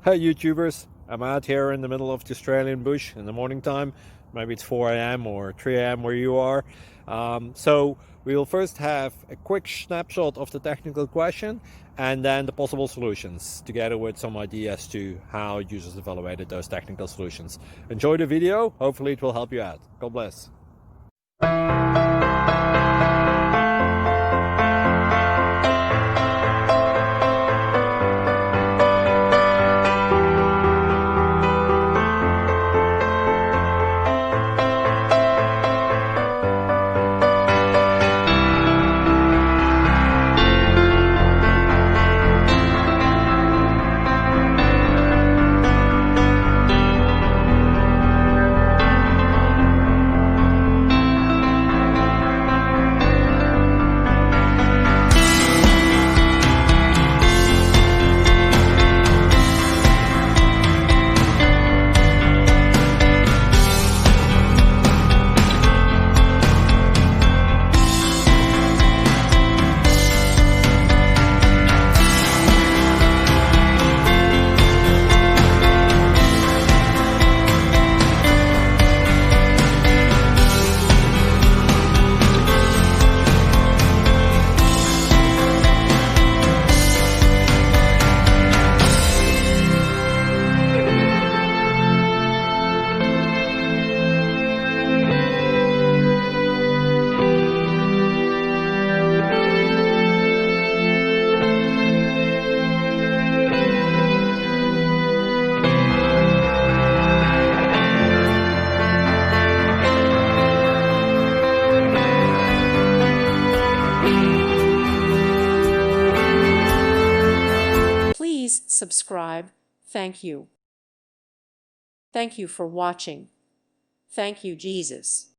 Hey YouTubers, I'm out here in the middle of the Australian bush in the morning time. Maybe it's 4 a.m. or 3 a.m. where you are. So we will first have a quick snapshot of the technical question and then the possible solutions, together with some ideas to how users evaluated those technical solutions. Enjoy the video, hopefully it will help you out. God bless. Please subscribe. Thank you. Thank you for watching. Thank you, Jesus.